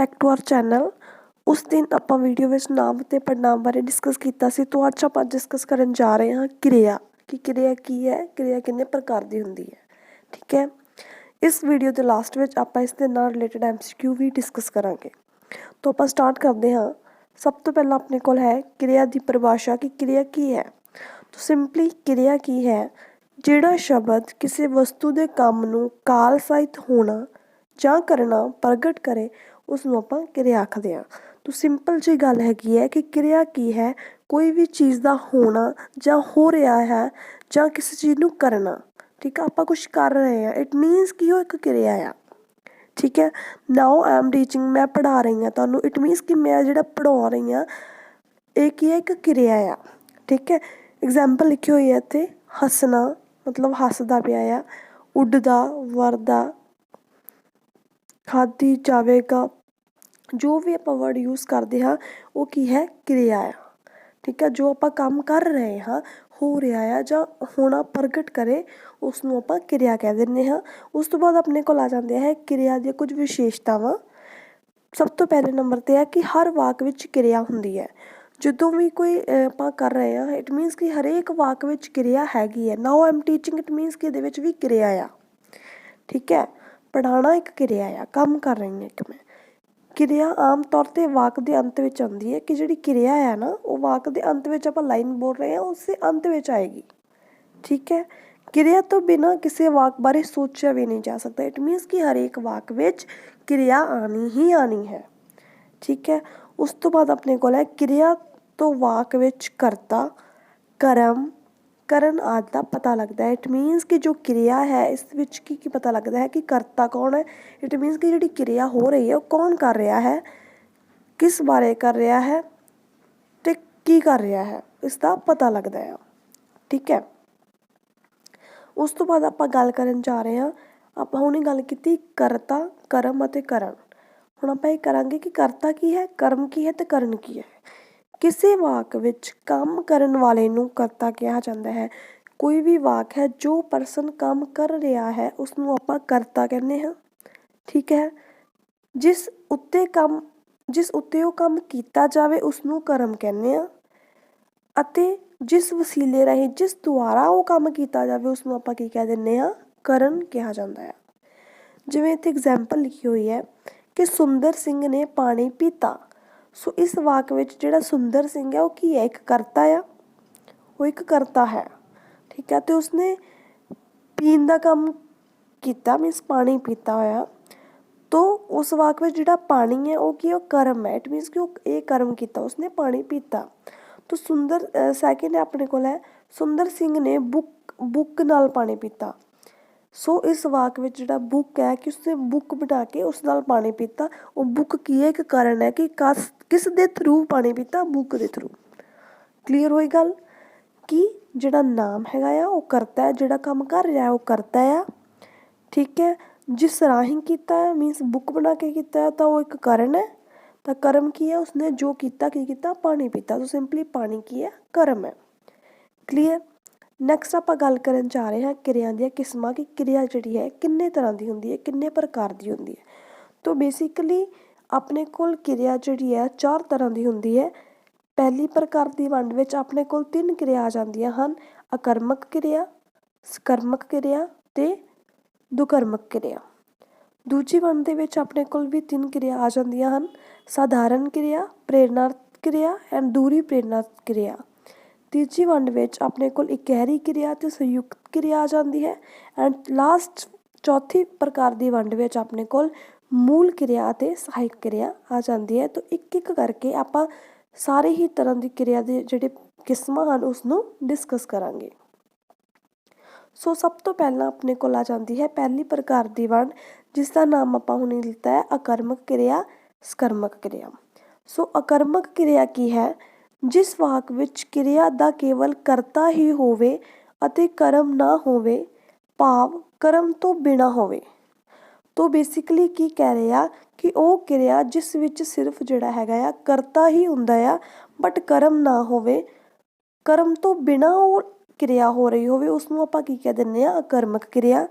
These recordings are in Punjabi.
Back to our channel. उस दिन ਆਪਾਂ ਵੀਡੀਓ ਵਿੱਚ ਨਾਮ ਅਤੇ ਪੜਨਾਮ ਬਾਰੇ ਡਿਸਕਸ ਕੀਤਾ ਸੀ। तो ਅੱਜ ਆਪਾਂ ਡਿਸਕਸ ਕਰਨ ਜਾ ਰਹੇ ਹਾਂ ਕਿਰਿਆ ਕਿ ਕਿਰਿਆ ਕੀ ਹੈ, ਕਿਰਿਆ ਕਿੰਨੇ ਪ੍ਰਕਾਰ ਦੀ ਹੁੰਦੀ ਹੈ। ਠੀਕ ਹੈ, ਇਸ ਵੀਡੀਓ ਦੇ ਲਾਸਟ ਵਿੱਚ ਆਪਾਂ ਇਸ ਦੇ ਨਾਲ ਰਿਲੇਟਡ MCQ ਵੀ ਡਿਸਕਸ ਕਰਾਂਗੇ। तो ਆਪਾਂ ਸਟਾਰਟ ਕਰਦੇ ਹਾਂ। ਸਭ ਤੋਂ ਪਹਿਲਾਂ ਆਪਣੇ ਕੋਲ ਹੈ ਕਿਰਿਆ ਦੀ ਪਰਿਭਾਸ਼ਾ ਕਿ ਕਿਰਿਆ ਕੀ ਹੈ। तो ਸਿੰਪਲੀ ਕਿਰਿਆ ਕੀ ਹੈ, ਜਿਹੜਾ ਸ਼ਬਦ ਕਿਸੇ ਵਸਤੂ ਦੇ ਕੰਮ ਨੂੰ ਕਾਲ ਸਾਹਿਤ ਹੋਣਾ ਜਾਂ ਕਰਨਾ ਪ੍ਰਗਟ ਕਰੇ ਉਸਨੂੰ ਆਪਾਂ ਕਿਰਿਆ ਆਖਦੇ ਹਾਂ। तो ਸਿੰਪਲ ਜਿਹੀ ਗੱਲ ਹੈਗੀ ਹੈ ਕਿ ਕਿਰਿਆ ਕੀ ਹੈ, ਕੋਈ ਵੀ ਚੀਜ਼ ਦਾ ਹੋਣਾ ਜਾਂ ਹੋ ਰਿਹਾ ਹੈ ਜਾਂ ਕਿਸੇ ਚੀਜ਼ ਨੂੰ ਕਰਨਾ। ਠੀਕ ਆ, ਆਪਾਂ ਕੁਛ ਕਰ ਰਹੇ ਹਾਂ, ਇਟ ਮੀਨਸ ਕਿ ਉਹ ਇੱਕ ਕਿਰਿਆ ਆ। ਠੀਕ ਹੈ, ਨਾਓ ਆਈ ਐਮ ਟੀਚਿੰਗ, ਮੈਂ ਪੜ੍ਹਾ ਰਹੀ ਹਾਂ ਤੁਹਾਨੂੰ, ਇਟ ਮੀਨਸ ਕਿ ਮੈਂ ਜਿਹੜਾ ਪੜ੍ਹਾ ਰਹੀ ਹਾਂ ਇਹ ਕੀ ਹੈ, ਇੱਕ ਕਿਰਿਆ ਆ। ਠੀਕ ਹੈ, ਐਗਜ਼ਾਮਪਲ ਲਿਖੀ ਹੋਈ ਹੈ ਇੱਥੇ, ਹੱਸਣਾ ਮਤਲਬ ਹੱਸਦਾ ਪਿਆ ਆ, ਉੱਡਦਾ, ਵਰਦਾ, ਖਾਧੀ ਜਾਵੇਗਾ, ਜੋ ਵੀ ਆਪਾਂ ਵਰਡ ਯੂਜ਼ ਕਰਦੇ ਹਾਂ ਉਹ ਕੀ ਹੈ, ਕਿਰਿਆ ਆ। ਠੀਕ ਹੈ, ਜੋ ਆਪਾਂ ਕੰਮ ਕਰ ਰਹੇ ਹਾਂ, ਹੋ ਰਿਹਾ ਆ ਜਾਂ ਹੋਣਾ ਪ੍ਰਗਟ ਕਰੇ ਉਸਨੂੰ ਆਪਾਂ ਕਿਰਿਆ ਕਹਿ ਦਿੰਦੇ ਹਾਂ। ਉਸ ਤੋਂ ਬਾਅਦ ਆਪਣੇ ਕੋਲ ਆ ਜਾਂਦੇ ਹੈ ਕਿਰਿਆ ਦੀਆਂ ਕੁਝ ਵਿਸ਼ੇਸ਼ਤਾਵਾਂ। ਸਭ ਤੋਂ ਪਹਿਲੇ ਨੰਬਰ 'ਤੇ ਹੈ ਕਿ ਹਰ ਵਾਕ ਵਿੱਚ ਕਿਰਿਆ ਹੁੰਦੀ ਹੈ। ਜਦੋਂ ਵੀ ਕੋਈ ਆਪਾਂ ਕਰ ਰਹੇ ਹਾਂ, ਇਟ ਮੀਨਸ ਕਿ ਹਰੇਕ ਵਾਕ ਵਿੱਚ ਕਿਰਿਆ ਹੈਗੀ ਹੈ। Now I am teaching, it means ਕਿ ਇਹਦੇ ਵਿੱਚ ਵੀ ਕਿਰਿਆ ਆ। ਠੀਕ ਹੈ, ਪੜ੍ਹਾਉਣਾ ਇੱਕ ਕਿਰਿਆ ਆ, ਕੰਮ ਕਰ ਰਹੀ ਹਾਂ ਇੱਕ ਮੈਂ। ਕਿਰਿਆ ਆਮ ਤੌਰ 'ਤੇ ਵਾਕ ਦੇ ਅੰਤ ਵਿੱਚ ਆਉਂਦੀ ਹੈ ਕਿ ਜਿਹੜੀ ਕਿਰਿਆ ਹੈ ਨਾ ਉਹ ਵਾਕ ਦੇ ਅੰਤ ਵਿੱਚ ਆਪਾਂ ਲਾਈਨ ਬੋਲ ਰਹੇ ਹਾਂ ਉਸੇ ਅੰਤ ਵਿੱਚ ਆਏਗੀ। ਠੀਕ ਹੈ, ਕਿਰਿਆ ਤੋਂ ਬਿਨਾਂ ਕਿਸੇ ਵਾਕ ਬਾਰੇ ਸੋਚਿਆ ਵੀ ਨਹੀਂ ਜਾ ਸਕਦਾ। ਇਟ ਮੀਨਸ ਕਿ ਹਰੇਕ ਵਾਕ ਵਿੱਚ ਕਿਰਿਆ ਆਉਣੀ ਹੀ ਆਉਣੀ ਹੈ। ਠੀਕ ਹੈ, ਉਸ ਤੋਂ ਬਾਅਦ ਆਪਣੇ ਕੋਲ ਹੈ ਕਿਰਿਆ ਤੋਂ ਵਾਕ ਵਿੱਚ ਕਰਤਾ, ਕਰਮ, ਕਰਨ ਆਦਿ ਦਾ ਪਤਾ ਲੱਗਦਾ ਹੈ। ਇਟ ਮੀਨਸ ਕਿ ਜੋ ਕਿਰਿਆ ਹੈ ਇਸ ਵਿੱਚ ਕੀ ਕੀ ਪਤਾ ਲੱਗਦਾ ਹੈ ਕਿ ਕਰਤਾ ਕੌਣ ਹੈ। ਇਟ ਮੀਨਸ ਕਿ ਜਿਹੜੀ ਕਿਰਿਆ ਹੋ ਰਹੀ ਹੈ ਉਹ ਕੌਣ ਕਰ ਰਿਹਾ ਹੈ, ਕਿਸ ਬਾਰੇ ਕਰ ਰਿਹਾ ਹੈ ਅਤੇ ਕੀ ਕਰ ਰਿਹਾ ਹੈ, ਇਸ ਦਾ ਪਤਾ ਲੱਗਦਾ ਆ। ਠੀਕ ਹੈ, ਉਸ ਤੋਂ ਬਾਅਦ ਆਪਾਂ ਗੱਲ ਕਰਨ ਜਾ ਰਹੇ ਹਾਂ। ਆਪਾਂ ਹੁਣੇ ਗੱਲ ਕੀਤੀ ਕਰਤਾ, ਕਰਮ ਅਤੇ ਕਰਨ। ਹੁਣ ਆਪਾਂ ਇਹ ਕਰਾਂਗੇ ਕਿ ਕਰਤਾ ਕੀ ਹੈ, ਕਰਮ ਕੀ ਹੈ ਅਤੇ ਕਰਨ ਕੀ ਹੈ। ਕਿਸੇ ਵਾਕ ਵਿੱਚ ਕੰਮ ਕਰਨ ਵਾਲੇ ਨੂੰ ਕਰਤਾ ਕਿਹਾ ਜਾਂਦਾ ਹੈ। ਕੋਈ ਵੀ ਵਾਕ ਹੈ ਜੋ ਪਰਸਨ ਕੰਮ ਕਰ ਰਿਹਾ ਹੈ ਉਸਨੂੰ ਆਪਾਂ ਕਰਤਾ ਕਹਿੰਦੇ ਹਾਂ। ਠੀਕ ਹੈ, ਜਿਸ ਉੱਤੇ ਉਹ ਕੰਮ ਕੀਤਾ ਜਾਵੇ ਉਸਨੂੰ ਕਰਮ ਕਹਿੰਦੇ ਹਾਂ ਅਤੇ ਜਿਸ ਵਸੀਲੇ ਰਾਹੀਂ ਜਿਸ ਦੁਆਰਾ ਉਹ ਕੰਮ ਕੀਤਾ ਜਾਵੇ ਉਸਨੂੰ ਆਪਾਂ ਕੀ ਕਹਿ ਦਿੰਦੇ ਹਾਂ, ਕਰਨ ਕਿਹਾ ਜਾਂਦਾ ਹੈ। ਜਿਵੇਂ ਇੱਥੇ ਐਗਜ਼ਾਮਪਲ ਲਿਖੀ ਹੋਈ ਹੈ ਕਿ ਸੁੰਦਰ ਸਿੰਘ ਨੇ ਪਾਣੀ ਪੀਤਾ। ਸੋ ਇਸ ਵਾਕ ਵਿੱਚ ਜਿਹੜਾ ਸੁੰਦਰ ਸਿੰਘ ਹੈ ਉਹ ਕੀ ਹੈ, ਇੱਕ ਕਰਤਾ ਆ, ਉਹ ਇੱਕ ਕਰਤਾ ਹੈ। ਠੀਕ ਹੈ, ਅਤੇ ਉਸਨੇ ਪੀਣ ਦਾ ਕੰਮ ਕੀਤਾ, ਮੀਨਸ ਪਾਣੀ ਪੀਤਾ ਹੋਇਆ। ਤੋ ਉਸ ਵਾਕ ਵਿੱਚ ਜਿਹੜਾ ਪਾਣੀ ਹੈ ਉਹ ਕੀ, ਉਹ ਕਰਮ ਹੈ। ਇਟ ਮੀਨਸ ਕਿ ਉਹ ਇਹ ਕਰਮ ਕੀਤਾ, ਉਸਨੇ ਪਾਣੀ ਪੀਤਾ। ਤੋ ਸੁੰਦਰ ਸੈਕਿੰਡ ਆਪਣੇ ਕੋਲ ਹੈ ਸੁੰਦਰ ਸਿੰਘ ਨੇ ਬੁੱਕ ਨਾਲ ਪਾਣੀ ਪੀਤਾ। ਸੋ ਇਸ ਵਾਕ ਵਿੱਚ ਜਿਹੜਾ ਬੁੱਕ ਹੈ ਕਿ ਉਸਨੇ ਬੁੱਕ ਬਣਾ ਕੇ ਉਸ ਨਾਲ ਪਾਣੀ ਪੀਤਾ। ਉਹ ਬੁੱਕ ਕੀ ਹੈ, ਇੱਕ ਕਾਰਨ ਹੈ ਕਿ ਕਿਸ ਦੇ ਥਰੂ ਪਾਣੀ ਪੀਤਾ, ਬੁੱਕ ਦੇ ਥਰੂ। ਕਲੀਅਰ ਹੋਈ ਗੱਲ ਕਿ ਜਿਹੜਾ ਨਾਮ ਹੈਗਾ ਆ ਉਹ ਕਰਤਾ ਹੈ, ਜਿਹੜਾ ਕੰਮ ਕਰ ਰਿਹਾ ਉਹ ਕਰਤਾ ਆ। ਠੀਕ ਹੈ, ਜਿਸ ਰਾਹੀਂ ਕੀਤਾ ਹੈ ਮੀਨਸ ਬੁੱਕ ਬਣਾ ਕੇ ਕੀਤਾ ਤਾਂ ਉਹ ਇੱਕ ਕਾਰਨ ਹੈ। ਤਾਂ ਕਰਮ ਕੀ ਹੈ, ਉਸਨੇ ਜੋ ਕੀਤਾ, ਕੀ ਕੀਤਾ, ਪਾਣੀ ਪੀਤਾ। ਸੋ ਸਿੰਪਲੀ ਪਾਣੀ ਕੀ ਹੈ, ਕਰਮ ਹੈ। ਕਲੀਅਰ। ਨੈਕਸਟ ਆਪਾਂ ਗੱਲ ਕਰਨ ਜਾ ਰਹੇ ਹਾਂ ਕਿਰਿਆ ਦੀਆਂ ਕਿਸਮਾਂ ਕਿ ਕਿਰਿਆ ਜਿਹੜੀ ਹੈ ਕਿੰਨੇ ਤਰ੍ਹਾਂ ਦੀ ਹੁੰਦੀ ਹੈ, ਕਿੰਨੇ ਪ੍ਰਕਾਰ ਦੀ ਹੁੰਦੀ ਹੈ। ਤਾਂ ਬੇਸਿਕਲੀ ਆਪਣੇ ਕੋਲ ਕਿਰਿਆ ਜਿਹੜੀ ਹੈ 4 ਤਰ੍ਹਾਂ ਦੀ ਹੁੰਦੀ ਹੈ। ਪਹਿਲੀ ਪ੍ਰਕਾਰ ਦੀ ਵੰਡ ਵਿੱਚ ਆਪਣੇ ਕੋਲ 3 ਕਿਰਿਆ ਆ ਜਾਂਦੀਆਂ ਹਨ, ਆਕਰਮਕ ਕਿਰਿਆ, ਸਕਰਮਕ ਕਿਰਿਆ ਅਤੇ ਦੁਕਰਮਕ ਕਿਰਿਆ। ਦੂਜੀ ਵੰਡ ਦੇ ਵਿੱਚ ਆਪਣੇ ਕੋਲ ਵੀ 3 ਕਿਰਿਆ ਆ ਜਾਂਦੀਆਂ ਹਨ, ਸਾਧਾਰਨ ਕਿਰਿਆ, ਪ੍ਰੇਰਨਾਰਥ ਕਿਰਿਆ ਐਂਡ ਦੂਰੀ ਪ੍ਰੇਰਨਾਰਥ ਕਿਰਿਆ। ਤੀਜੀ ਵੰਡ ਵਿੱਚ ਆਪਣੇ ਕੋਲ ਇਕਹਿਰੀ ਕਿਰਿਆ ਅਤੇ ਸੰਯੁਕਤ ਕਿਰਿਆ ਆ ਜਾਂਦੀ ਹੈ। ਐਂਡ ਲਾਸਟ ਚੌਥੀ ਪ੍ਰਕਾਰ ਦੀ ਵੰਡ ਵਿੱਚ ਆਪਣੇ ਕੋਲ ਮੂਲ ਕਿਰਿਆ ਅਤੇ ਸਹਾਇਕ ਕਿਰਿਆ ਆ ਜਾਂਦੀ ਹੈ। ਤਾਂ ਇੱਕ ਇੱਕ ਕਰਕੇ ਆਪਾਂ ਸਾਰੇ ਹੀ ਤਰ੍ਹਾਂ ਦੀ ਕਿਰਿਆ ਦੇ ਜਿਹੜੇ ਕਿਸਮਾਂ ਹਨ ਉਸਨੂੰ ਡਿਸਕਸ ਕਰਾਂਗੇ। ਸੋ ਸਭ ਤੋਂ ਪਹਿਲਾਂ ਆਪਣੇ ਕੋਲ ਆ ਜਾਂਦੀ ਹੈ ਪਹਿਲੀ ਪ੍ਰਕਾਰ ਦੀ ਵੰਡ, ਜਿਸ ਦਾ ਨਾਮ ਆਪਾਂ ਹੁਣੇ ਲਿੱਤਾ ਹੈ ਆਕਰਮਕ ਕਿਰਿਆ, ਸਕਰਮਕ ਕਿਰਿਆ। ਸੋ ਆਕਰਮਕ ਕਿਰਿਆ ਕੀ ਹੈ, ਜਿਸ ਵਾਕ ਵਿੱਚ ਕਿਰਿਆ ਦਾ ਕੇਵਲ ਕਰਤਾ ਹੀ ਹੋਵੇ ਅਤੇ ਕਰਮ ਨਾ ਹੋਵੇ, ਭਾਵ ਕਰਮ ਤੋਂ ਬਿਨਾਂ ਹੋਵੇ। ਤੋ ਬੇਸਿਕਲੀ ਕੀ ਕਹਿ ਰਹੇ ਆ ਕਿ ਉਹ ਕਿਰਿਆ ਜਿਸ ਵਿੱਚ ਸਿਰਫ ਜਿਹੜਾ ਹੈਗਾ ਆ ਕਰਤਾ ਹੀ ਹੁੰਦਾ ਆ ਬਟ ਕਰਮ ਨਾ ਹੋਵੇ, ਕਰਮ ਤੋਂ ਬਿਨਾਂ ਉਹ ਕਿਰਿਆ ਹੋ ਰਹੀ ਹੋਵੇ, ਉਸਨੂੰ ਆਪਾਂ ਕੀ ਕਹਿ ਦਿੰਦੇ ਹਾਂ, ਆਕਰਮਕ ਕਿਰਿਆ।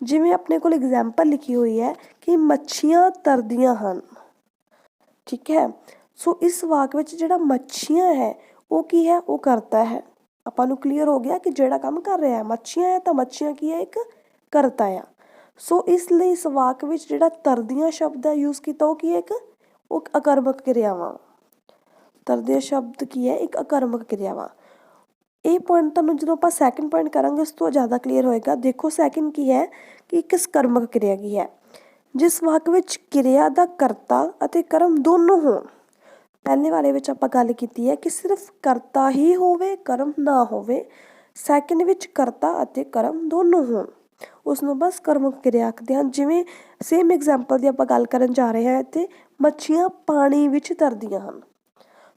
ਜਿਵੇਂ ਆਪਣੇ ਕੋਲ ਐਗਜ਼ਾਮਪਲ ਲਿਖੀ ਹੋਈ ਹੈ ਕਿ ਮੱਛੀਆਂ ਤਰਦੀਆਂ ਹਨ। ਠੀਕ ਹੈ। ਸੋ ਇਸ ਵਾਕ ਵਿੱਚ ਜਿਹੜਾ ਮੱਛੀਆਂ ਹੈ ਉਹ ਕੀ ਹੈ, ਉਹ ਕਰਤਾ ਹੈ। ਆਪਾਂ ਨੂੰ ਕਲੀਅਰ ਹੋ ਗਿਆ ਕਿ ਜਿਹੜਾ ਕੰਮ ਕਰ ਰਿਹਾ ਮੱਛੀਆਂ ਹੈ ਤਾਂ ਮੱਛੀਆਂ ਕੀ ਹੈ, ਇੱਕ ਕਰਤਾ ਆ। ਸੋ ਇਸ ਲਈ ਇਸ ਵਾਕ ਵਿੱਚ ਜਿਹੜਾ ਤਰਦੀਆਂ ਸ਼ਬਦ ਹੈ ਯੂਜ਼ ਕੀਤਾ ਉਹ ਕੀ ਹੈ, ਇੱਕ ਉਹ ਆਕਰਮਕ ਕਿਰਿਆਵਾਂ। ਤਰਦੇ ਸ਼ਬਦ ਕੀ ਹੈ, ਇੱਕ ਆਕਰਮਕ ਕਿਰਿਆਵਾਂ। ਇਹ ਪੁਆਇੰਟ ਤੁਹਾਨੂੰ ਜਦੋਂ ਆਪਾਂ ਸੈਕਿੰਡ ਪੁਆਇੰਟ ਕਰਾਂਗੇ ਉਸ ਤੋਂ ਜ਼ਿਆਦਾ ਕਲੀਅਰ ਹੋਏਗਾ। ਦੇਖੋ ਸੈਕਿੰਡ ਕੀ ਹੈ ਕਿ ਇੱਕ ਸਕਰਮਕ ਕਿਰਿਆ ਕੀ ਹੈ, ਜਿਸ ਵਾਕ ਵਿੱਚ ਕਿਰਿਆ ਦਾ ਕਰਤਾ ਅਤੇ ਕਰਮ ਦੋਨੋਂ ਹੋਣ। ਪਹਿਲੇ ਵਾਲੇ ਵਿੱਚ ਆਪਾਂ ਗੱਲ ਕੀਤੀ ਹੈ ਕਿ ਸਿਰਫ ਕਰਤਾ ਹੀ ਹੋਵੇ, ਕਰਮ ਨਾ ਹੋਵੇ। ਸੈਕਿੰਡ ਵਿੱਚ ਕਰਤਾ ਅਤੇ ਕਰਮ ਦੋਨੋਂ ਹੋਣ, ਉਸ ਨੂੰ ਬਸ ਸਕਰਮਕ ਕਿਰਿਆ ਆਖਦੇ ਹਨ। ਜਿਵੇਂ ਸੇਮ ਐਗਜ਼ਾਮਪਲ ਦੀ ਆਪਾਂ ਗੱਲ ਕਰਨ ਜਾ ਰਹੇ ਹਾਂ, ਇੱਥੇ ਮੱਛੀਆਂ ਪਾਣੀ ਵਿੱਚ ਤਰਦੀਆਂ ਹਨ।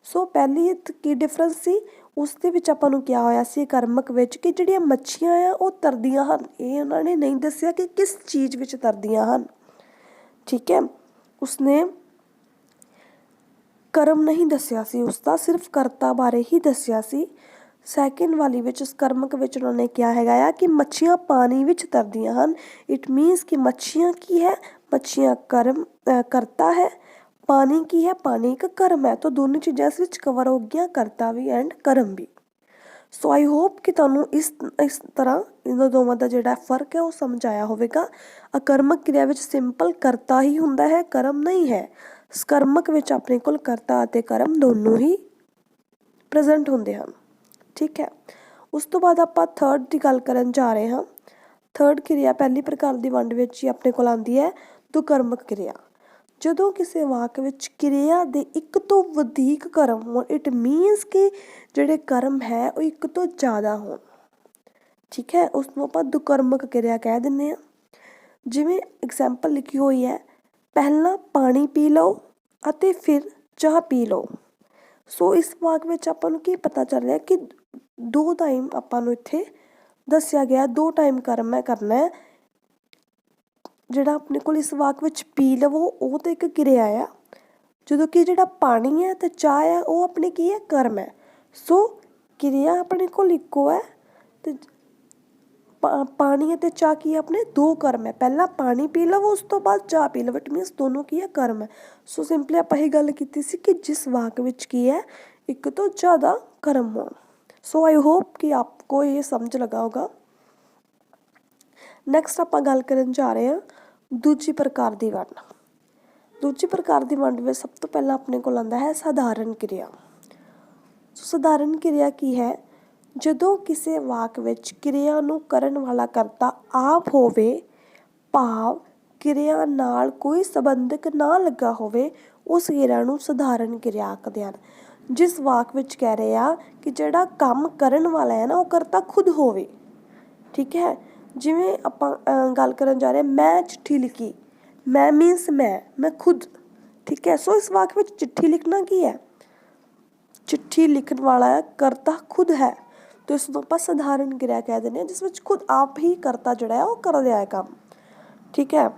ਸੋ ਪਹਿਲੀ ਕੀ ਡਿਫਰੈਂਸ ਸੀ, ਉਸ ਦੇ ਵਿੱਚ ਆਪਾਂ ਨੂੰ ਕਿਹਾ ਹੋਇਆ ਸੀ ਕਰਮਕ ਵਿੱਚ ਕਿ ਜਿਹੜੀਆਂ ਮੱਛੀਆਂ ਆ ਉਹ ਤਰਦੀਆਂ ਹਨ। ਇਹ ਉਹਨਾਂ ਨੇ ਨਹੀਂ ਦੱਸਿਆ ਕਿ ਕਿਸ ਚੀਜ਼ ਵਿੱਚ ਤਰਦੀਆਂ ਹਨ, ਠੀਕ ਹੈ। ਉਸਨੇ ਕਰਮ ਨਹੀਂ ਦੱਸਿਆ ਸੀ, ਉਸਦਾ ਸਿਰਫ ਕਰਤਾ ਬਾਰੇ ਹੀ ਦੱਸਿਆ ਸੀ। ਸੈਕਿੰਡ ਵਾਲੀ ਵਿੱਚ ਉਸ ਕਰਮਕ ਵਿੱਚ ਉਹਨਾਂ ਨੇ ਕਿਹਾ ਹੈਗਾ ਆ ਕਿ ਮੱਛੀਆਂ ਪਾਣੀ ਵਿੱਚ ਤਰਦੀਆਂ ਹਨ। ਇਟ ਮੀਨਸ ਕਿ ਮੱਛੀਆਂ ਕੀ ਹੈ, ਮੱਛੀਆਂ ਕਰਤਾ ਹੈ, ਪਾਣੀ ਕੀ ਹੈ, ਪਾਣੀ ਇੱਕ ਕਰਮ ਹੈ। ਤਾਂ ਦੋਨੋਂ ਚੀਜ਼ਾਂ ਇਸ ਵਿੱਚ ਕਵਰ ਹੋ ਗਈਆਂ, ਕਰਤਾ ਵੀ and Karam we. So I hope ਕਿ ਤੁਹਾਨੂੰ ਇਸ ਤਰ੍ਹਾਂ ਇਹਨਾਂ ਦੋਵਾਂ ਦਾ ਜਿਹੜਾ ਫਰਕ ਹੈ ਉਹ ਸਮਝ ਆਇਆ ਹੋਵੇਗਾ। ਆਕਰਮਕ ਕਿਰਿਆ ਵਿੱਚ ਸਿੰਪਲ ਕਰਤਾ ਹੀ ਹੁੰਦਾ ਹੈ, ਕਰਮ ਨਹੀਂ ਹੈ। ਸਕਰਮਕ ਵਿੱਚ ਆਪਣੇ ਕੋਲ ਕਰਤਾ ਅਤੇ ਕਰਮ ਦੋਨੋਂ ਹੀ ਪ੍ਰੈਜ਼ੈਂਟ ਹੁੰਦੇ ਹਨ, ਠੀਕ ਹੈ। ਉਸ ਤੋਂ ਬਾਅਦ ਆਪਾਂ ਥਰਡ ਦੀ ਗੱਲ ਕਰਨ ਜਾ ਰਹੇ ਹਾਂ। ਥਰਡ ਕਿਰਿਆ ਪਹਿਲੀ ਪ੍ਰਕਾਰ ਦੀ ਵੰਡ ਵਿੱਚ ਹੀ ਆਪਣੇ ਕੋਲ ਆਉਂਦੀ ਹੈ ਦੁਕਰਮਕ ਕਿਰਿਆ। ਜਦੋਂ ਕਿਸੇ ਵਾਕ ਵਿੱਚ ਕਿਰਿਆ ਦੇ ਇੱਕ ਤੋਂ ਵਧੇਕ ਕਰਮ ਹੋਣ, ਇਟ ਮੀਨਸ ਕਿ ਜਿਹੜੇ ਕਰਮ ਹੈ ਉਹ ਇੱਕ ਤੋਂ ਜ਼ਿਆਦਾ ਹੋਣ, ਠੀਕ ਹੈ, ਉਸ ਨੂੰ ਆਪਾਂ ਦੁਕਰਮਕ ਕਿਰਿਆ ਕਹਿ ਦਿੰਦੇ ਹਾਂ। ਜਿਵੇਂ ਐਗਜ਼ਾਮਪਲ ਲਿਖੀ ਹੋਈ ਹੈ, ਪਹਿਲਾਂ ਪਾਣੀ ਪੀ ਲਓ ਅਤੇ ਫਿਰ ਚਾਹ ਪੀ ਲਓ। ਸੋ ਇਸ ਵਾਕ ਵਿੱਚ ਆਪਾਂ ਨੂੰ ਕੀ ਪਤਾ ਚੱਲ ਰਿਹਾ ਕਿ 2 ਟਾਈਮ ਆਪਾਂ ਨੂੰ ਇੱਥੇ ਦੱਸਿਆ ਗਿਆ, 2 ਟਾਈਮ ਕਰਮ ਹੈ ਕਰਨਾ ਹੈ। ਜਿਹੜਾ ਆਪਣੇ ਕੋਲ ਇਸ ਵਾਕ ਵਿੱਚ ਪੀ ਲਵੋ ਉਹ ਤਾਂ ਇੱਕ ਕਿਰਿਆ ਆ, ਜਦੋਂ ਕਿ ਜਿਹੜਾ ਪਾਣੀ ਹੈ ਅਤੇ ਚਾਹ ਹੈ ਉਹ ਆਪਣੀ ਕੀ ਹੈ, ਕਰਮ ਹੈ। ਸੋ ਕਿਰਿਆ ਆਪਣੇ ਕੋਲ ਇੱਕੋ ਹੈ ਅਤੇ ਪਾਣੀ ਅਤੇ ਚਾਹ ਕੀ ਆਪਣੇ 2 ਕਰਮ ਹੈ। ਪਹਿਲਾਂ ਪਾਣੀ ਪੀ ਲਵੋ, ਉਸ ਤੋਂ ਬਾਅਦ ਚਾਹ ਪੀ ਲਵੋ, ਇਟ ਮੀਨਸ ਦੋਨੋਂ ਕੀ ਹੈ, ਕਰਮ ਹੈ। ਸੋ ਸਿੰਪਲੀ ਆਪਾਂ ਇਹ ਗੱਲ ਕੀਤੀ ਸੀ ਕਿ ਜਿਸ ਵਾਕ ਵਿੱਚ ਕੀ ਹੈ, ਇੱਕ ਤੋਂ ਜ਼ਿਆਦਾ ਕਰਮ ਹੋਣ। ਸੋ ਆਈ ਹੋਪ ਕਿ ਆਪਕੋ ਇਹ ਸਮਝ ਲਗਾ ਹੋਗਾ। ਨੈਕਸਟ ਆਪਾਂ ਗੱਲ ਕਰਨ ਜਾ ਰਹੇ ਹਾਂ ਦੂਜੀ ਪ੍ਰਕਾਰ ਦੀ ਵੰਡ। ਦੂਜੀ ਪ੍ਰਕਾਰ ਦੀ ਵੰਡ ਵਿੱਚ ਸਭ ਤੋਂ ਪਹਿਲਾਂ ਆਪਣੇ ਕੋਲ ਆਉਂਦਾ ਹੈ ਸਧਾਰਨ ਕਿਰਿਆ। ਸਧਾਰਨ ਕਿਰਿਆ ਕੀ ਹੈ, ਜਦੋਂ ਕਿਸੇ ਵਾਕ ਵਿੱਚ ਕਿਰਿਆ ਨੂੰ ਕਰਨ ਵਾਲਾ ਕਰਤਾ ਆਪ ਹੋਵੇ, ਭਾਵ ਕਿਰਿਆ ਨਾਲ ਕੋਈ ਸੰਬੰਧਕ ਨਾ ਲੱਗਾ ਹੋਵੇ, ਉਸ ਕਿਰਿਆ ਨੂੰ ਸਧਾਰਨ ਕਿਰਿਆ ਆਖਦੇ ਹਨ। ਜਿਸ ਵਾਕ ਵਿੱਚ ਕਹਿ ਰਹੇ ਆ ਕਿ ਜਿਹੜਾ ਕੰਮ ਕਰਨ ਵਾਲਾ ਹੈ ਨਾ ਉਹ ਕਰਤਾ ਖੁਦ ਹੋਵੇ, ਠੀਕ ਹੈ। ਜਿਵੇਂ ਆਪਾਂ ਗੱਲ ਕਰਨ ਜਾ ਰਹੇ, ਮੈਂ ਚਿੱਠੀ ਲਿਖੀ, ਮੈਂ ਮੀਨਸ ਮੈਂ ਖੁਦ, ਠੀਕ ਹੈ। ਸੋ ਇਸ ਵਾਕ ਵਿੱਚ ਚਿੱਠੀ ਲਿਖਣਾ ਕੀ ਹੈ, ਚਿੱਠੀ ਲਿਖਣ ਵਾਲਾ ਕਰਤਾ ਖੁਦ ਹੈ, ਤਾਂ ਇਸ ਨੂੰ ਆਪਾਂ ਸਧਾਰਨ ਕਿਰਿਆ ਕਹਿ ਦਿੰਦੇ ਹਾਂ, ਜਿਸ ਵਿੱਚ ਖੁਦ ਆਪ ਹੀ ਕਰਤਾ ਜਿਹੜਾ ਹੈ ਉਹ ਕਰ ਰਿਹਾ ਹੈ ਕੰਮ, ਠੀਕ ਹੈ।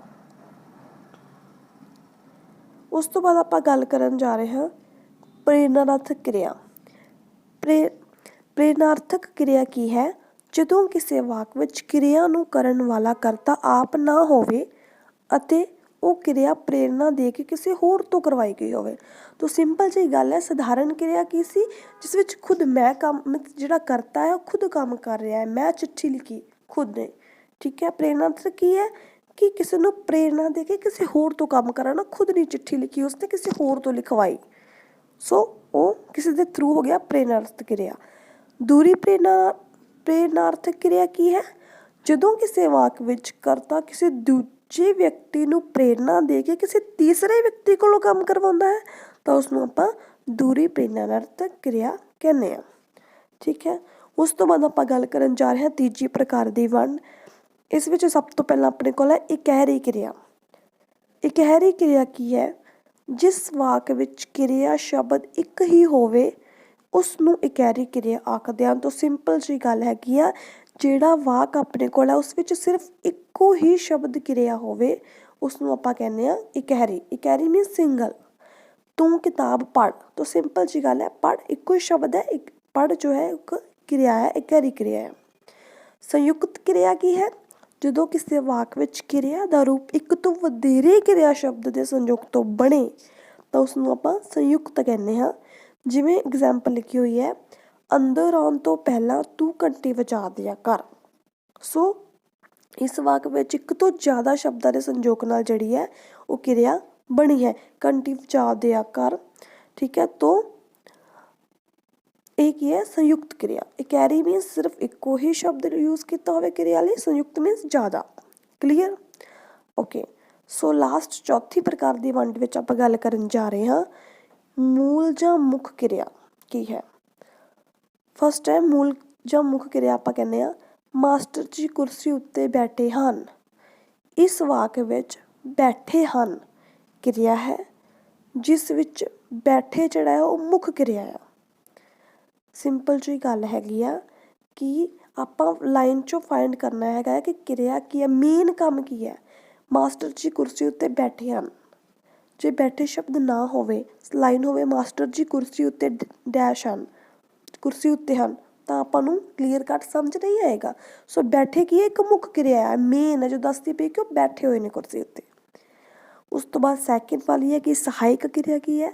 ਉਸ ਤੋਂ ਬਾਅਦ ਆਪਾਂ ਗੱਲ ਕਰਨ ਜਾ ਰਹੇ ਹਾਂ ਪ੍ਰੇਰਨਾਰਥਕ ਕਿਰਿਆ। ਪ੍ਰੇਰਨਾਰਥਕ ਕਿਰਿਆ ਕੀ ਹੈ, ਜਦੋਂ ਕਿਸੇ ਵਾਕ ਵਿੱਚ ਕਿਰਿਆ ਨੂੰ ਕਰਨ ਵਾਲਾ ਕਰਤਾ ਆਪ ਨਾ ਹੋਵੇ ਅਤੇ ਉਹ ਕਿਰਿਆ ਪ੍ਰੇਰਨਾ ਦੇ ਕੇ ਕਿਸੇ ਹੋਰ ਤੋਂ ਕਰਵਾਈ ਗਈ ਹੋਵੇ। ਤਾਂ ਸਿੰਪਲ ਜਿਹੀ ਗੱਲ ਹੈ, ਸਧਾਰਨ ਕਿਰਿਆ ਕੀ ਸੀ, ਜਿਸ ਵਿੱਚ ਖੁਦ ਮੈਂ ਕੰਮ, ਜਿਹੜਾ ਕਰਤਾ ਹੈ ਉਹ ਖੁਦ ਕੰਮ ਕਰ ਰਿਹਾ ਹੈ, ਮੈਂ ਚਿੱਠੀ ਲਿਖੀ ਖੁਦ ਨੇ, ਠੀਕ ਹੈ। ਪ੍ਰੇਰਨਾਰਥਕ ਕੀ ਹੈ ਕਿ ਕਿਸੇ ਨੂੰ ਪ੍ਰੇਰਨਾ ਦੇ ਕੇ ਕਿਸੇ ਹੋਰ ਤੋਂ ਕੰਮ ਕਰਾਉਣਾ, ਖੁਦ ਨਹੀਂ ਚਿੱਠੀ ਲਿਖੀ, ਉਸਨੇ ਕਿਸੇ ਹੋਰ ਤੋਂ ਲਿਖਵਾਈ। ਸੋ ਉਹ ਕਿਸੇ ਦੇ ਥਰੂ ਹੋ ਗਿਆ ਪ੍ਰੇਰਨਾਰਥਕ ਕਿਰਿਆ। ਦੂਰੀ ਪ੍ਰੇਰਨਾਰਥਕ ਕਿਰਿਆ ਕੀ ਹੈ, ਜਦੋਂ ਕਿਸੇ ਵਾਕ ਵਿੱਚ ਕਰਤਾ ਕਿਸੇ ਦੂਜੇ ਵਿਅਕਤੀ ਨੂੰ ਪ੍ਰੇਰਨਾ ਦੇ ਕੇ ਕਿਸੇ ਤੀਸਰੇ ਵਿਅਕਤੀ ਕੋਲੋਂ ਕੰਮ ਕਰਵਾਉਂਦਾ ਹੈ, ਤਾਂ ਉਸਨੂੰ ਆਪਾਂ ਦੂਰੀ ਪ੍ਰੇਰਨਾਰਥਕ ਕਿਰਿਆ ਕਹਿੰਦੇ ਹਾਂ, ਠੀਕ ਹੈ। ਉਸ ਤੋਂ ਬਾਅਦ ਆਪਾਂ ਗੱਲ ਕਰਨ ਜਾ ਰਹੇ ਹਾਂ ਤੀਜੀ ਪ੍ਰਕਾਰ ਦੀ ਵੰਡ। ਇਸ ਵਿੱਚ ਸਭ ਤੋਂ ਪਹਿਲਾਂ ਆਪਣੇ ਕੋਲ ਹੈ ਇਕਹਿਰੀ ਕਿਰਿਆ। ਇਕਹਿਰੀ ਕਿਰਿਆ ਕੀ ਹੈ, ਜਿਸ ਵਾਕ ਵਿੱਚ ਕਿਰਿਆ ਸ਼ਬਦ ਇੱਕ ਹੀ ਹੋਵੇ ਉਸ ਨੂੰ ਇਕਹਿਰੀ ਕਿਰਿਆ ਆਖਦੇ ਹਨ। ਤਾਂ ਸਿੰਪਲ ਜਿਹੀ ਗੱਲ ਹੈਗੀ ਆ, ਜਿਹੜਾ ਵਾਕ ਆਪਣੇ ਕੋਲ ਹੈ ਉਸ ਵਿੱਚ ਸਿਰਫ ਇੱਕੋ ਹੀ ਸ਼ਬਦ ਕਿਰਿਆ ਹੋਵੇ ਉਸ ਨੂੰ ਆਪਾਂ ਕਹਿੰਦੇ ਹਾਂ ਇਕਹਿਰੀ। ਇਕਹਿਰੀ ਮੀਨਸ ਸਿੰਗਲ। ਤੂੰ ਕਿਤਾਬ ਪੜ੍ਹ, ਤਾਂ ਸਿੰਪਲ ਜਿਹੀ ਗੱਲ ਹੈ, ਪੜ੍ਹ ਇੱਕੋ ਹੀ ਸ਼ਬਦ ਹੈ, ਇੱਕ ਪੜ੍ਹ ਜੋ ਹੈ ਇੱਕ ਕਿਰਿਆ ਹੈ, ਇਕਹਿਰੀ ਕਿਰਿਆ ਹੈ। ਸੰਯੁਕਤ ਕਿਰਿਆ ਕੀ ਹੈ, ਜਦੋਂ ਕਿਸੇ ਵਾਕ ਵਿੱਚ ਕਿਰਿਆ ਦਾ ਰੂਪ ਇੱਕ ਤੋਂ ਵਧੇਰੇ ਕਿਰਿਆ ਸ਼ਬਦ ਦੇ ਸੰਯੋਗ ਤੋਂ ਬਣੇ ਤਾਂ ਉਸਨੂੰ ਆਪਾਂ ਸੰਯੁਕਤ ਕਹਿੰਦੇ ਹਾਂ। ਜਿਵੇਂ ਐਗਜ਼ਾਮਪਲ ਲਿਖੀ ਹੋਈ ਹੈ, ਅੰਦਰ ਆਉਣ ਤੋਂ ਪਹਿਲਾਂ ਤੂੰ ਘੰਟੀ ਵਜਾ ਦਿਆ ਕਰ। ਸੋ ਇਸ ਵਾਕ ਵਿੱਚ ਇੱਕ ਤੋਂ ਜ਼ਿਆਦਾ ਸ਼ਬਦਾਂ ਦੇ ਸੰਯੋਗ ਨਾਲ ਜਿਹੜੀ ਹੈ ਉਹ ਕਿਰਿਆ ਬਣੀ ਹੈ, ਘੰਟੀ ਵਜਾ ਦਿਆ ਕਰ। ਠੀਕ ਹੈ, ਤੋ ਇਹ ਕੀ ਹੈ, ਸੰਯੁਕਤ ਕਿਰਿਆ। ਇਕੈਰੀ ਮੀਨਸ ਸਿਰਫ ਇੱਕੋ ਹੀ ਸ਼ਬਦ ਯੂਜ਼ ਕੀਤਾ ਹੋਵੇ ਕਿਰਿਆ ਲਈ, ਸੰਯੁਕਤ ਮੀਨਸ ਜ਼ਿਆਦਾ। ਕਲੀਅਰ? ਓਕੇ। ਸੋ ਲਾਸਟ ਚੌਥੀ ਪ੍ਰਕਾਰ ਦੀ ਵੰਡ ਵਿੱਚ ਆਪਾਂ ਗੱਲ ਕਰਨ ਜਾ ਰਹੇ ਹਾਂ, ਮੂਲ ਜਾਂ ਮੁੱਖ ਕਿਰਿਆ ਕੀ ਹੈ। ਫਸਟ ਹੈ ਮੂਲ ਜਾਂ ਮੁੱਖ ਕਿਰਿਆ। ਆਪਾਂ ਕਹਿੰਦੇ ਹਾਂ ਮਾਸਟਰ ਜੀ ਕੁਰਸੀ ਉੱਤੇ ਬੈਠੇ ਹਨ। ਇਸ ਵਾਕ ਵਿੱਚ ਬੈਠੇ ਹਨ ਕਿਰਿਆ ਹੈ, ਜਿਸ ਵਿੱਚ ਬੈਠੇ ਜਿਹੜਾ ਹੈ ਉਹ ਮੁੱਖ ਕਿਰਿਆ ਆ। ਸਿੰਪਲ ਜਿਹੀ ਗੱਲ ਹੈਗੀ ਆ ਕਿ ਆਪਾਂ ਲਾਈਨ 'ਚੋਂ ਫਾਈਂਡ ਕਰਨਾ ਹੈਗਾ ਕਿ ਕਿਰਿਆ ਕੀ ਹੈ, ਮੇਨ ਕੰਮ ਕੀ ਹੈ। ਮਾਸਟਰ ਜੀ ਕੁਰਸੀ ਉੱਤੇ ਬੈਠੇ ਹਨ, ਜੇ ਬੈਠੇ ਸ਼ਬਦ ਨਾ ਹੋਵੇ, ਲਾਈਨ ਹੋਵੇ ਮਾਸਟਰ ਜੀ ਕੁਰਸੀ ਉੱਤੇ ਡੈਸ਼ ਹਨ, ਕੁਰਸੀ ਉੱਤੇ ਹਨ, ਤਾਂ ਆਪਾਂ ਨੂੰ ਕਲੀਅਰ ਕੱਟ ਸਮਝ ਨਹੀਂ ਆਏਗਾ। ਸੋ ਬੈਠੇ ਕੀ ਹੈ, ਇੱਕ ਮੁੱਖ ਕਿਰਿਆ ਹੈ, ਮੇਨ ਹੈ, ਜੋ ਦੱਸਦੀ ਪਈ ਕਿ ਉਹ ਬੈਠੇ ਹੋਏ ਨੇ ਕੁਰਸੀ ਉੱਤੇ। ਉਸ ਤੋਂ ਬਾਅਦ ਸੈਕਿੰਡ ਵਾਲੀ ਹੈ ਕਿ ਸਹਾਇਕ ਕਿਰਿਆ ਕੀ ਹੈ,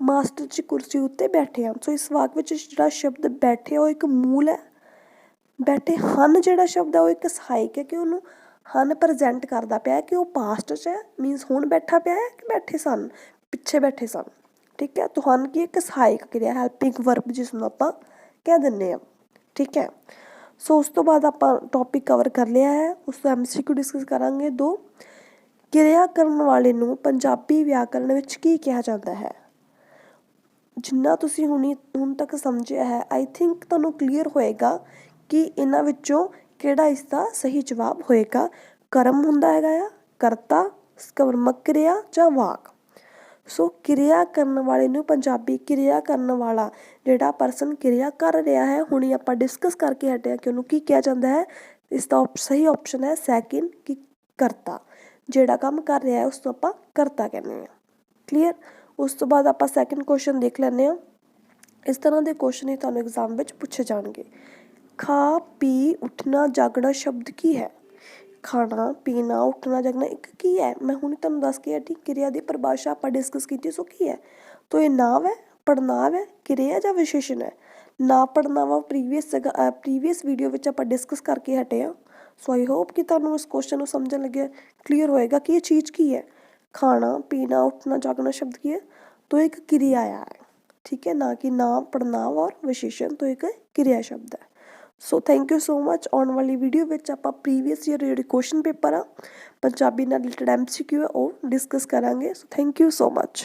ਮਾਸਟਰ ਜੀ ਕੁਰਸੀ ਉੱਤੇ ਬੈਠੇ ਹਨ। ਸੋ ਇਸ ਵਾਕ ਵਿੱਚ ਜਿਹੜਾ ਸ਼ਬਦ ਬੈਠੇ ਉਹ ਇੱਕ ਮੂਲ ਹੈ, ਬੈਠੇ ਹਨ ਜਿਹੜਾ ਸ਼ਬਦ ਹੈ ਉਹ ਇੱਕ ਸਹਾਇਕ ਹੈ, ਕਿ ਉਹਨੂੰ ਹਨ ਪ੍ਰਜੈਂਟ ਕਰਦਾ ਪਿਆ ਕਿ ਉਹ ਪਾਸਟ 'ਚ ਹੈ, ਮੀਨਸ ਹੁਣ ਬੈਠਾ ਪਿਆ ਹੈ ਕਿ ਬੈਠੇ ਸਨ, ਪਿੱਛੇ ਬੈਠੇ ਸਨ। ਠੀਕ ਹੈ, ਹਨ ਕੀ ਇੱਕ ਸਹਾਇਕ ਕਿਰਿਆ, ਹੈਲਪਿੰਗ ਵਰਬ ਜਿਸ ਨੂੰ ਆਪਾਂ ਕਹਿ ਦਿੰਦੇ ਹਾਂ। ਠੀਕ ਹੈ, ਸੋ ਉਸ ਤੋਂ ਬਾਅਦ ਆਪਾਂ ਟੋਪਿਕ ਕਵਰ ਕਰ ਲਿਆ ਹੈ, ਉਸ ਤੋਂ MCQ ਡਿਸਕਸ ਕਰਾਂਗੇ। 2, ਕਿਰਿਆ ਕਰਨ ਵਾਲੇ ਨੂੰ ਪੰਜਾਬੀ ਵਿਆਕਰਨ ਵਿੱਚ ਕੀ ਕਿਹਾ ਜਾਂਦਾ ਹੈ। ਜਿੰਨਾ ਤੁਸੀਂ ਹੁਣ ਤੱਕ ਸਮਝਿਆ ਹੈ, ਆਈ ਥਿੰਕ ਤੁਹਾਨੂੰ ਕਲੀਅਰ ਹੋਏਗਾ ਕਿ ਇਹਨਾਂ ਵਿੱਚੋਂ ਕਿਹੜਾ ਇਸਦਾ ਸਹੀ ਜਵਾਬ ਹੋਏਗਾ। ਕਰਮ ਹੁੰਦਾ ਹੈਗਾ ਆ, ਕਰਤਾ, ਸਕਰਮਕ ਕਿਰਿਆ ਜਾਂ ਵਾਕ। ਸੋ ਕਿਰਿਆ ਕਰਨ ਵਾਲੇ ਨੂੰ ਪੰਜਾਬੀ, ਕਿਰਿਆ ਕਰਨ ਵਾਲਾ ਜਿਹੜਾ ਪਰਸਨ ਕਿਰਿਆ ਕਰ ਰਿਹਾ ਹੈ, ਹੁਣੀ ਆਪਾਂ ਡਿਸਕਸ ਕਰਕੇ ਹਟੇ ਹਾਂ ਕਿ ਉਹਨੂੰ ਕੀ ਕਿਹਾ ਜਾਂਦਾ ਹੈ। ਇਸ ਦਾ ਸਹੀ ਆਪਸ਼ਨ ਹੈ ਸੈਕਿੰਡ, ਕਿ ਕਰਤਾ। ਜਿਹੜਾ ਕੰਮ ਕਰ ਰਿਹਾ ਹੈ ਉਸ ਨੂੰ ਆਪਾਂ ਕਰਤਾ ਕਹਿੰਦੇ ਹਾਂ। ਕਲੀਅਰ? ਉਸ ਤੋਂ ਬਾਅਦ ਆਪਾਂ ਸੈਕਿੰਡ ਕੁਐਸਚਨ ਦੇਖ ਲੈਂਦੇ ਹਾਂ। ਇਸ ਤਰ੍ਹਾਂ ਦੇ ਕੁਐਸਚਨ ਹੀ ਤੁਹਾਨੂੰ ਐਗਜ਼ਾਮ ਵਿੱਚ ਪੁੱਛੇ ਜਾਣਗੇ। ਖਾ ਪੀ ਉੱਠਣਾ ਜਾਗਣਾ ਸ਼ਬਦ ਕੀ ਹੈ। ਖਾਣਾ ਪੀਣਾ ਉੱਠਣਾ ਜਾਗਣਾ ਇੱਕ ਕੀ ਹੈ, ਮੈਂ ਹੁਣ ਤੁਹਾਨੂੰ ਦੱਸ ਕੇ ਹਟੀ। ਕਿਰਿਆ ਦੀ ਪਰਿਭਾਸ਼ਾ ਆਪਾਂ ਡਿਸਕਸ ਕੀਤੀ, ਸੋ ਕੀ ਹੈ। ਤੋ ਇਹ ਨਾਂਵ ਹੈ, ਪੜ੍ਹਨਾਂਵ ਹੈ, ਕਿਰਿਆ ਜਾਂ ਵਿਸ਼ੇਸ਼ਣ ਹੈ। ਨਾ ਪੜ੍ਹਨਾਂਵ ਪ੍ਰੀਵੀਅਸ ਵੀਡੀਓ ਵਿੱਚ ਆਪਾਂ ਡਿਸਕਸ ਕਰਕੇ ਹਟੇ ਹਾਂ। ਸੋ ਆਈ ਹੋਪ ਕਿ ਤੁਹਾਨੂੰ ਇਸ ਕੁਐਸਚਨ ਨੂੰ ਸਮਝਣ ਲੱਗਿਆ, ਕਲੀਅਰ ਹੋਏਗਾ ਕਿ ਇਹ ਚੀਜ਼ ਕੀ ਹੈ। ਖਾਣਾ ਪੀਣਾ ਉੱਠਣਾ ਜਾਗਣਾ ਸ਼ਬਦ ਕੀ ਹੈ, तो एक क्रिया है। ठीक है, ना कि नाम पड़नाव और विशेषण, तो एक क्रिया शब्द है। So thank you so much. आने वाली वीडियो में आप प्रीवियस ईयर जो क्वेश्चन पेपर आ पंजाबी नाल रिलेटेड MCQ है वो डिस्कस करांगे। So thank you so much.